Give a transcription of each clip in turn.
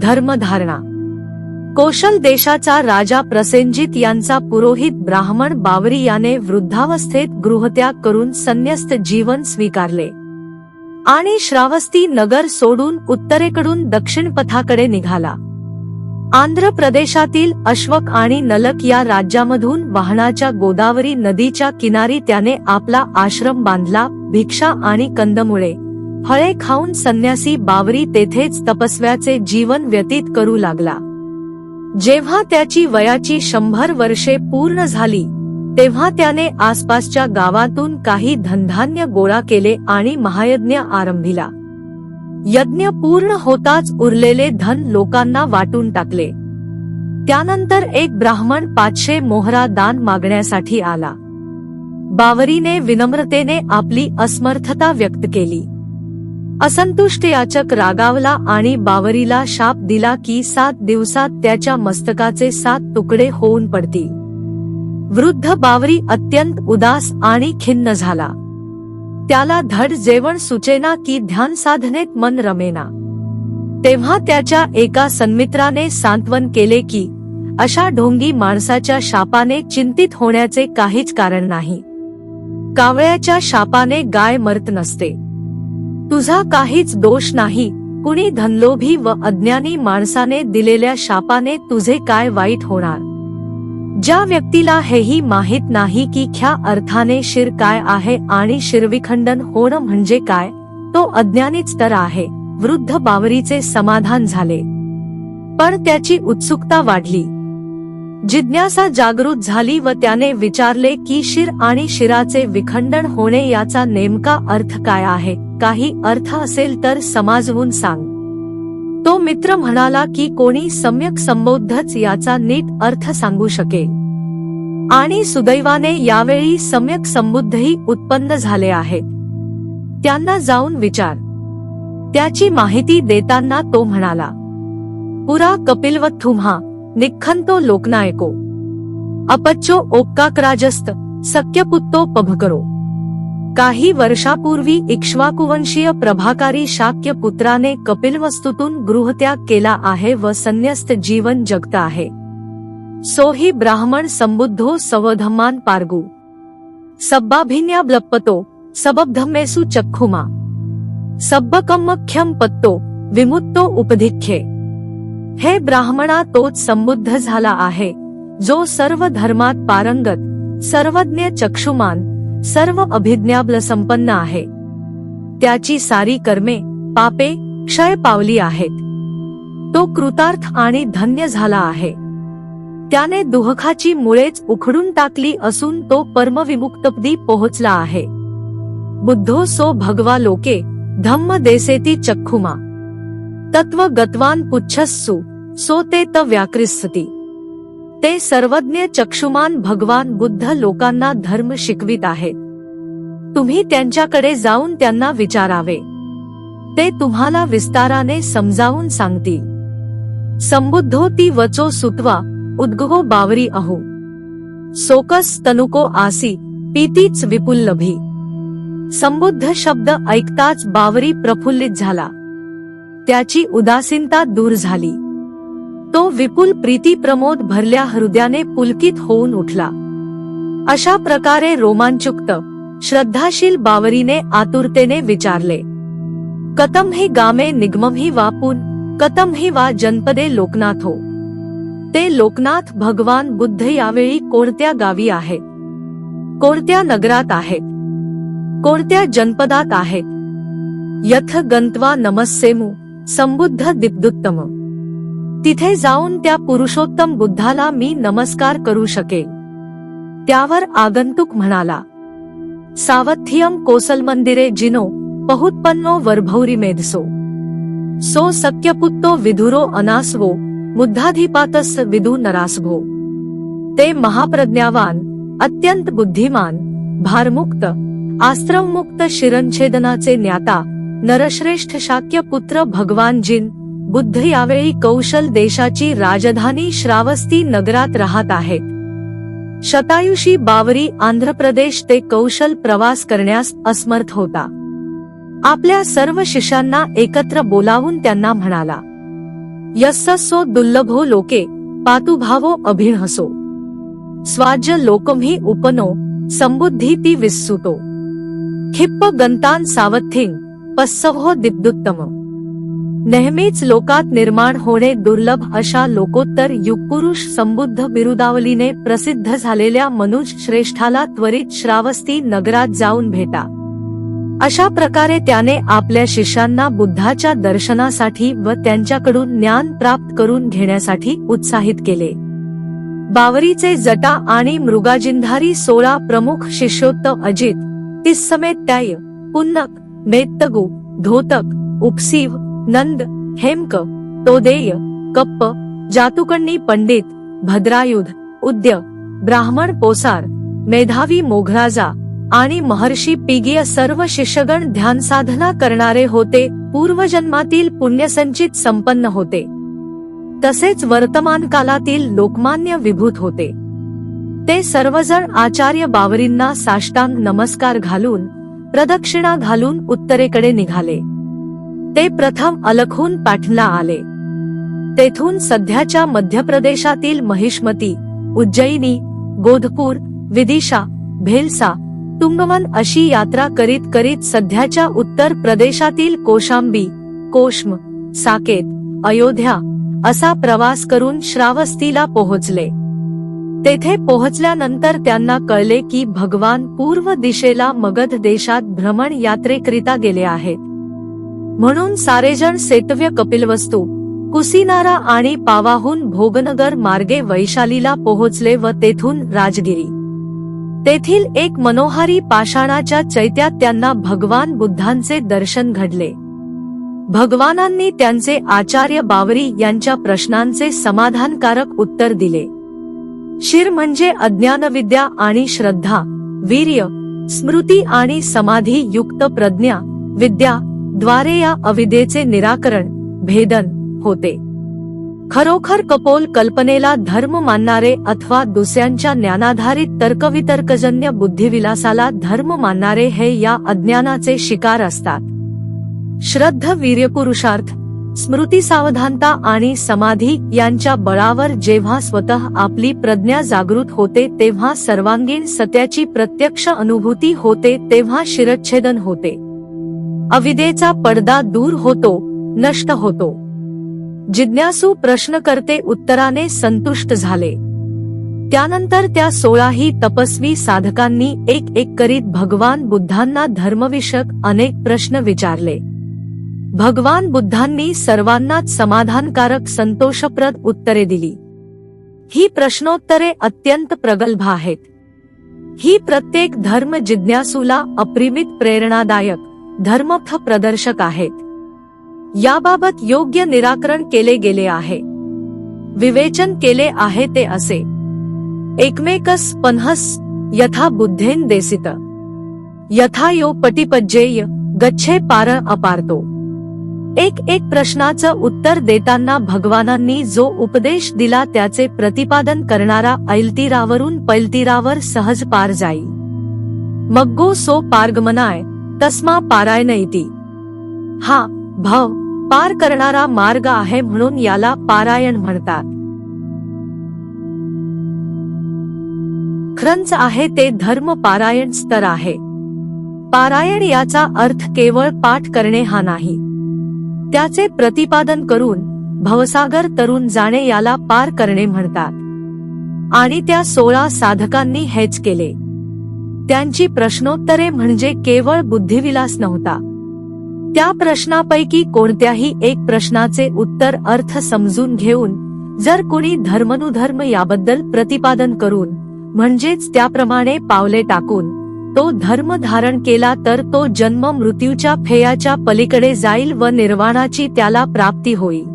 धर्मधारणा. कौशल देशाचा राजा प्रसेनजित यांचा पुरोहित ब्राह्मण बावरी याने वृद्धावस्थेत गृहत्याग करून संन्यस्त जीवन स्वीकारले आणि श्रावस्ती नगर सोडून उत्तरेकडून दक्षिण पथाकडे निघाला. आंध्र प्रदेशातील अश्वक आणि नलक या राज्यामधून वाहणाच्या गोदावरी नदीच्या किनारी त्याने आपला आश्रम बांधला. भिक्षा आणि कंदमुळे फळे खाऊन संन्यासी बावरी तेथेच तपस्व्याचे जीवन व्यतीत करू लागला. जेव्हा त्याची वयाची 100 वर्षे पूर्ण झाली तेव्हा त्याने आसपासच्या गावातून काही धनधान्य गोळा केले आणि महायज्ञ आरंभिला. यज्ञ पूर्ण होताच उरलेले धन लोकांना वाटून टाकले. त्यानंतर एक ब्राह्मण 500 मोहरा दान मागण्यासाठी आला. बावरीने विनम्रतेने आपली असमर्थता व्यक्त केली. असंतुष्ट याचक रागावला आणि बावरीला शाप दिला की 7 दिवसात त्याच्या मस्तकाचे 7 तुकडे होऊन पडतील. वृद्ध बावरी अत्यंत उदास आणि खिन्न झाला. त्याला धड जेवण सुचेना की ध्यान साधनेत मन रमेना. तेव्हा त्याच्या एका सन्मित्राने सांत्वन केले की अशा ढोंगी माणसाच्या शापाने चिंतित होण्याचे काहीच कारण नाही. कावळ्याच्या शापाने गाय मरत नसते. तुझा काहीच दोष नाही. कुणी धनलोभी व अज्ञानी माणसाने दिलेल्या शापाने तुझे काय वाईट होणार. ज्या व्यक्तीला हेही माहित नाही की ख्या अर्थाने शिर काय आहे आणि शिरविखंडन होणं म्हणजे काय, तो अज्ञानीच तर आहे. वृद्ध बावरीचे समाधान झाले, पण त्याची उत्सुकता वाढली. जिज्ञासा जागृत झाली व त्याने विचारले की शिर आणि शिराचे विखंडन होणे याचा नेमका अर्थ काय आहे. काही अर्थ असेल तर समजावून सांग. तो मित्र म्हणाला की कोणी सम्यक संबोधच याचा नीट अर्थ सांगू शकेल. आणि सुदैवाने यावेळी सम्यक संबुद्धही उत्पन्न झाले आहेत. त्यांना जाऊन विचार. त्याची माहिती देताना तो म्हणाला, पुरा कपिलवत तुम्हा निखंतो लोकनायको अपच्चो ओक्काक्राजस्त सक्यपुत्तो पभकरो. काही वर्षापूर्वी इक्ष्वाकुवंशीय प्रभाकारी शाक्य पुत्राने कपिलवस्तूतून गृहत्याग केला आहे व संन्यस्त जीवन जगत आहे. सोही ब्राह्मण संबुद्धो सवधम्मान पारगू सब्बाभिन्या ब्लप्पतो सबब्धम्मेसु चक्षुमा सब्बकम्मख्यम पत्तो विमुत्तो उपधिख्ये. हे ब्राह्मणा तोच संबुद्ध झाला आहे जो सर्व धर्मात पारंगत, सर्वज्ञ, चक्षुमान, सर्व अभिज्ञाबल संपन्न आहे. त्याची सारी कर्मे, पापे क्षय पावली आहेत. तो कृतार्थ आणि धन्य झाला आहे. त्याने दुःखाची मुळेच उखडून टाकली असून तो परमविमुक्तपदी पोहोचला आहे. बुद्धो सो भगवा लोके धम्म देसेती चक्षुमा तत्व गतवान पुच्छस्सु सो ते त व्याकृस्सती. ते सर्वज्ञ चक्षुमान भगवान बुद्ध लोकांना धर्म शिकवित आहेत. तुम्ही त्यांच्याकडे जाऊन त्यांना विचारावे. ते तुम्हाला विस्ताराने समजावून सांगतील. संबुद्धो ती वचो सुत्वा उद्गो बावरी अहो सोकस तनुको आसी पीतीच विपुल्लभी. संबुद्ध शब्द ऐकताच बावरी प्रफुल्लित झाला. त्याची उदासीनता दूर झाली. तो विपुल प्रीती प्रमोद भरल्या हृदयाने पुलकित होऊन उठला. अशा प्रकारे रोमांचुक्त श्रद्धाशील बावरीने आतुरतेने विचारले, कतम हि गामे निगमम हि वापून कतम हि वा जनपदे लोकनाथो. ते लोकनाथ भगवान बुद्ध यावेळी कोणत्या गावी आहेत, कोणत्या नगरात आहेत, कोणत्या जनपदात आहेत. यथ गंत्वा नमस्सेमु संबुद्ध दिप्दुत्तम. तिथे जाऊन त्या पुरुषोत्तम बुद्धाला मी नमस्कार करू शकेल. त्यावर आगंतुक म्हणाला, सावथियम कोसल मंदिरे जिनो पहुत्पन्नो वरभौरी मेधसो सो सक्यपुत्तो विधुरो अनासवो मुद्धाधिपातस विदु नरासभो. ते महाप्रज्ञावान, अत्यंत बुद्धिमान, भारमुक्त, आश्रममुक्त, शिरच्छेदनाचे ज्ञाता, नरश्रेष्ठ शाक्य पुत्र भगवान जिन बुद्ध यावेळी कौशल देशाची राजधानी श्रावस्ती नगरात राहत आहेत. शतायुषी बावरी आंध्र प्रदेश ते कौशल प्रवास करण्यास असमर्थ होता. आपल्या सर्व शिष्यांना एकत्र बोलावून त्यांना म्हणाला, यस्सो दुर्लभो लोके पातु भावो अभिनहसो स्वाज्य लोकमहि उपनो संबुद्धीति विस्सुतो खिप्प गंतान सावथिंग पस्सवो दिब्दुत्तम। नेहमीच लोकात निर्माण होणे दुर्लभ अशा लोकोत्तर युगपुरुष संबुद्ध बिरुदावलीने प्रसिद्ध झालेल्या मनुज श्रेष्ठाला त्वरित श्रावस्ती नगरात जाऊन भेटा। अशा प्रकारे त्याने आपल्या शिष्यांना बुद्धाच्या दर्शनासाठी व त्यांच्याकडून ज्ञान प्राप्त करून घेण्यासाठी उत्साहित केले। बावरीचे जटा आणि मृगाजिंधारी 16 प्रमुख शिष्योत्तम अजित, तिस्समेत त्याय, पुन्नक, मेत्तगु, धोतक, उपसीव, नंद, हेमक, तोदेय, कप्प, जातुकण्णी पंडित, भद्रायुध, उद्य, ब्राह्मण पोसार, मेधावी मोघराजा आणि महर्षी पिगीय सर्व शिष्यगण ध्यानसाधना करणारे होते, पूर्वजन्मातील पुण्यसंचित संपन्न होते। तसेच वर्तमान कालातील लोकमान्य विभूत होते। ते सर्वजण आचार्य बावरींना साष्टांग नमस्कार घालून प्रदक्षिणा घालून उत्तरेकडे निघाले। ते प्रथम अलखून पाटणला आले। तेथून सध्याच्या मध्य प्रदेशातील महिष्मती, उज्जैनी, गोधपूर, विदिशा, भेलसा, तुंगवन अशी यात्रा करीत करीत सध्याच्या उत्तर प्रदेशातील कोशांबी, कोश्म, साकेत, अयोध्या असा प्रवास करून श्रावस्तीला पोहोचले। तेथे पोहोचल्यानंतर त्यांना कळले की भगवान पूर्व दिशेला मगध देशात भ्रमण यात्रेकरिता गेले आहेत। म्हणून सारेजण सेतव्य कपिलवस्तू, कुसिनारा आणि पावाहून भोगनगर मार्गे वैशालीला पोहोचले व तेथून राजगिरी। तेथील एक मनोहारी पाषाणाच्या चैत्यात त्यांना भगवान बुद्धांचे दर्शन घडले। भगवानांनी त्यांचे आचार्य बावरी यांच्या प्रश्नांचे समाधानकारक उत्तर दिले। शिर म्हणजे अज्ञानविद्या आणि श्रद्धा, वीर्य, स्मृती आणि समाधी युक्त प्रज्ञा विद्या द्वारे या अविद्येचे निराकरण, भेदन होते। खरोखर कपोल कल्पनेला धर्म मानणारे अथवा दुसऱ्यांच्या ज्ञानाधारित तर्कवितर्कजन्य बुद्धिविलासाला धर्म मानणारे हे या अज्ञानाचे शिकार असतात। श्रद्ध, वीर्य, पुरुषार्थ, स्मृती, सावधानता आणि समाधी यांच्या बळावर जेव्हा स्वतः आपली प्रज्ञा जागृत होते तेव्हा सर्वांगीण सत्याची प्रत्यक्ष अनुभूती होते, तेव्हा शिरच्छेदन होते। अविद्येचा पडदा दूर होतो, नष्ट होतो। जिज्ञासू प्रश्नकर्ते उत्तराने संतुष्ट झाले। त्यानंतर त्या 16ही तपस्वी साधकांनी एक एक करीत भगवान बुद्धांना धर्मविषयक अनेक प्रश्न विचारले। भगवान बुद्धांनी सर्वांनाच समाधानकारक संतोषप्रद उत्तरे दिली। ही प्रश्नोत्तरे अत्यंत प्रगल्भ आहेत। ही प्रत्येक धर्म जिज्ञासूला अप्रिमित प्रेरणादायक, धर्मपथ प्रदर्शक आहेत। याबाबत योग्य निराकरण केले गेले आहे। विवेचन केले आहे ते असे: एकमेकस पन्हस यथा बुद्धेन देसित यथा यो पटिपज्जेय गच्छे पार अपारतो। एक एक प्रश्नाचं उत्तर देताना भगवानांनी जो उपदेश दिला त्याचे प्रतिपादन करणारा ऐलतीरावरून पैलतीरावर सहज पार जाई। मग्गो सो पारगमनाय तस्मा पारायण इति। हा भव पार करणारा मार्ग आहे म्हणून याला पारायण म्हणतात। खरंच आहे ते धर्म पारायण स्तर आहे। पारायण याचा अर्थ केवळ पाठ करणे हा नाही, त्याचे प्रतिपादन करून भवसागर तरून जाणे याला पार करणे म्हणतात। आणि त्या 16 साधकांनी हेच केले। त्यांची प्रश्नोत्तरे म्हणजे केवळ बुद्धिविलास नव्हता। त्या प्रश्नापैकी कोणत्याही एक प्रश्नाचे उत्तर अर्थ समजून घेऊन जर कोणी धर्मानुधर्म याबद्दल प्रतिपादन करून म्हणजेच त्याप्रमाणे पावले टाकून तो धर्म धारण केला तर तो जन्म मृत्यूच्या फेयाच्या पलीकडे जाईल व निर्वाणाची त्याला प्राप्ती होईल।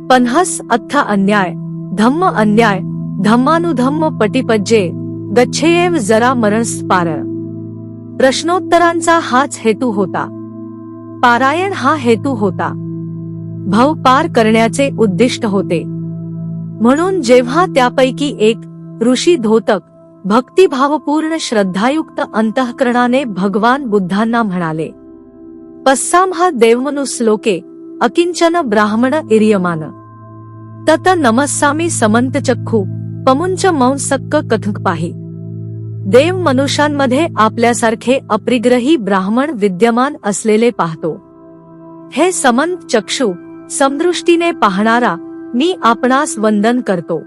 पन्हस अथ अन्याय, धम्म अन्याय, धम्मानुधम्म पटिपज्जे गच्छेयेव जरा मरणस पार। प्रश्नोत्तरांचा हाच हेतू होता। पारायण हा हेतू होता। भव पार करण्याचे उद्दिष्ट होते। म्हणून जेव्हा त्यापैकी एक ऋषी धोतक भक्तिभावपूर्ण श्रद्धायुक्त अंतःकरणाने भगवान बुद्धांना म्हणाले, पस्सामह देवमनुस्लोके अकिंचन ब्राह्मण इरियमान। तत नमस्सामी समंत चक्षु पमुंच मौसक्क कथक पाही. देव मनुष्यांमध्ये आपल्यासारखे अप्रिग्रही ब्राह्मण विद्यमान असलेले पाहतो. हे समंत चक्षु, समदृष्टीने पाहणारा, मी आपणास वंदन करतो.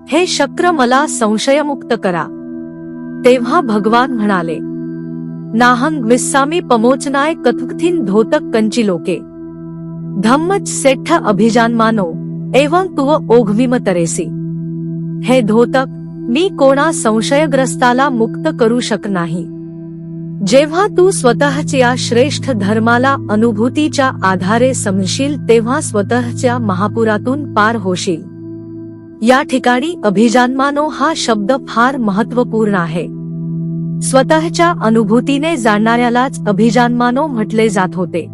हे शक्र, मला संशयमुक्त करा. तेव्हा भगवान म्हणाले, नाहंग विस्सामी पमोचनाय कथकथिन धोतक कंची लोके. धम्मच सेठ्ठ अभिजानमानो एवं तुव ओघविम तरेसी. हे धोतक, मी कोणा संशयग्रस्ताला मुक्त करू शक नाही. जेव्हा तू स्वतःच्या श्रेष्ठ धर्माला अनुभूतीच्या आधारे समजशील तेव्हा स्वतःच्या महापुरातून पार होशील. या ठिकाणी अभिजानमानो हा शब्द फार महत्त्वपूर्ण आहे. स्वतःच्या अनुभूतीने जाणणाऱ्यालाच अभिजानमानो म्हटले जात होते.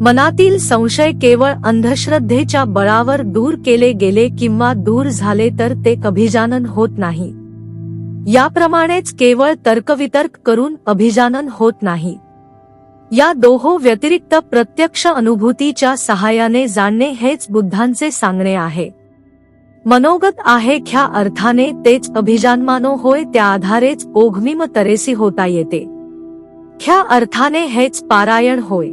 मनातील संशय केवळ अंधश्रद्धेच्या बळावर दूर केले गेले किंवा दूर झाले तर ते अभिजानन होत नाही. याप्रमाणेच केवळ तर्कवितर्क करून अभिजानन होत नाही. या दोहो व्यतिरिक्त प्रत्यक्ष अनुभूतीच्या सहाय्याने जाणणे हेच बुद्धांचे सांगणे आहे. मनोगत आहे ख्या अर्थाने तेच अभिजानमानो होय, त्या आधारेच ओघमिम तरेसी होता येते. ख्या अर्थाने हेच पारायण होय.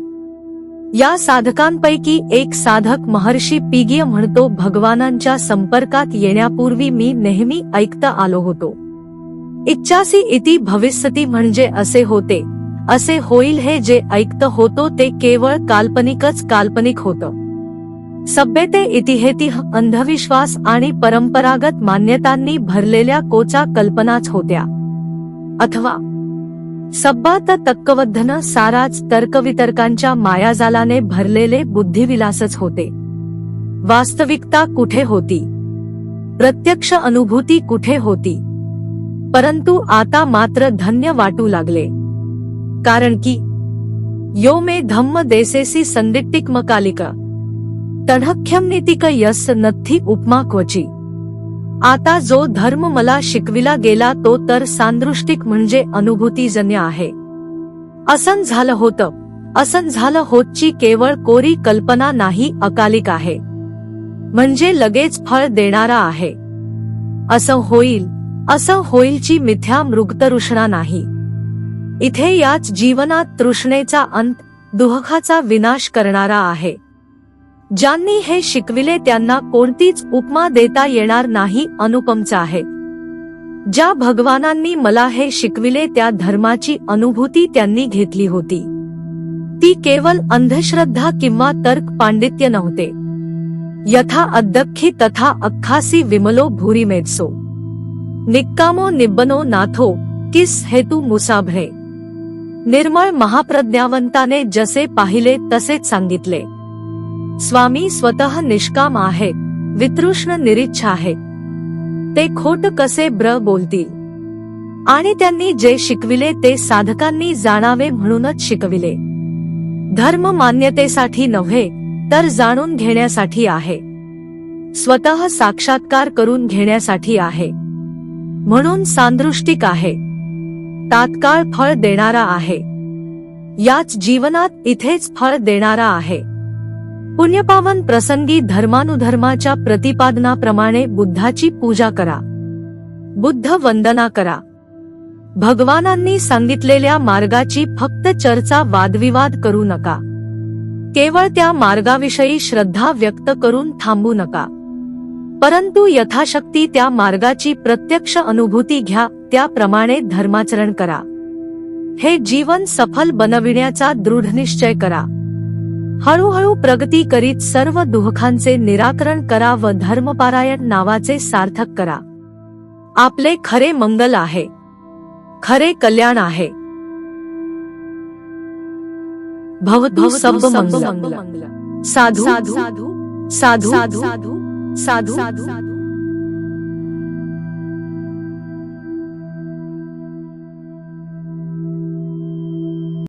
या साधकांपैकी एक साधक महर्षी पिगीय म्हणतो, भगवानांच्या संपर्कात येण्यापूर्वी मी नेहमी ऐकत आलो होतो. इच्छासी इति भविष्यति म्हणजे असे होते, असे होईल. हे जे ऐकत होतो ते केवळ काल्पनिकच काल्पनिक होतं. सभ्यते इतिहेती अंधविश्वास आणि परंपरागत मान्यतांनी भरलेल्या कोचा कल्पनाच होत्या. अथवा सब्बात तक्कवद्धन साराच तर्कवितर्कांच्या मायाजालाने भरलेले बुद्धिविलासच होते. वास्तविकता कुठे होती? प्रत्यक्ष अनुभूती कुठे होती? परंतु आता मात्र धन्य वाटू लागले. कारण की यो मे धम्म देसेसी संदिट्टिक मकालिक तढख्यम नीतिक यस नथी उपमा क्वची. आता जो धर्म मला शिकविला गेला तो तर सांदृष्टिक म्हणजे अनुभूतीजन्य आहे. असन झालं होतं, असन झालं होतची केवळ कोरी कल्पना नाही, अकालिक आहे. म्हणजे लगेच फळ देणारा आहे. असं होईल, असं होईलची मिथ्या मृगतृष्णा नाही. इथे याच जीवनात तृष्णेचा अंत, दुःखाचा विनाश करणारा आहे. ज्यांनी हे शिकविले त्यांना कोणतीच उपमा देता येणार नाही, अनुपमच आहे. ज्या भगवानांनी मला हे शिकविले त्या धर्माची अनुभूती त्यांनी घेतली होती. ती केवळ अंधश्रद्धा किंवा तर्क पांडित्य नव्हते. यथा अद्दख्खी तथा अख्खासी विमलो भूरिमेत्सो निक्कामो निब्बनो नाथो किस हेतू मुसाभरे. निर्मळ महाप्रज्ञावंताने जसे पाहिले तसेच सांगितले. स्वामी स्वतः निष्काम आहेत, वितृष्ण निरिच्छा आहेत. ते खोट कसे बोलतील? आणि त्यांनी जे शिकविले ते साधकांनी जाणावे म्हणूनच शिकविले. धर्म मान्यतेसाठी नव्हे तर जाणून घेण्यासाठी आहे. स्वतः साक्षात्कार करून घेण्यासाठी आहे. म्हणून सांदृष्टिक आहे. तात्काळ फळ देणारा आहे. याच जीवनात इथेच फळ देणारा आहे. पुण्यपावन प्रसंगी धर्मानुधर्माच्या प्रतिपादनाप्रमाणे बुद्धाची पूजा करा. बुद्ध वंदना करा. भगवानांनी सांगितलेल्या मार्गाची फक्त चर्चा वादविवाद करू नका. केवळ त्या मार्गाविषयी श्रद्धा व्यक्त करून थांबू नका. परंतु यथाशक्ती त्या मार्गाची प्रत्यक्ष अनुभूती घ्या. त्याप्रमाणे धर्माचरण करा. हे जीवन सफल बनविण्याचा दृढनिश्चय करा. हळूहळू प्रगती करीत सर्व दुःखांचे निराकरण करा व धर्मपारायण नावाचे सार्थक करा. आपले खरे मंगल आहे. खरे कल्याण आहे. भवतु सब मंगलम. साधु साधु साधु साधु साधु साधु.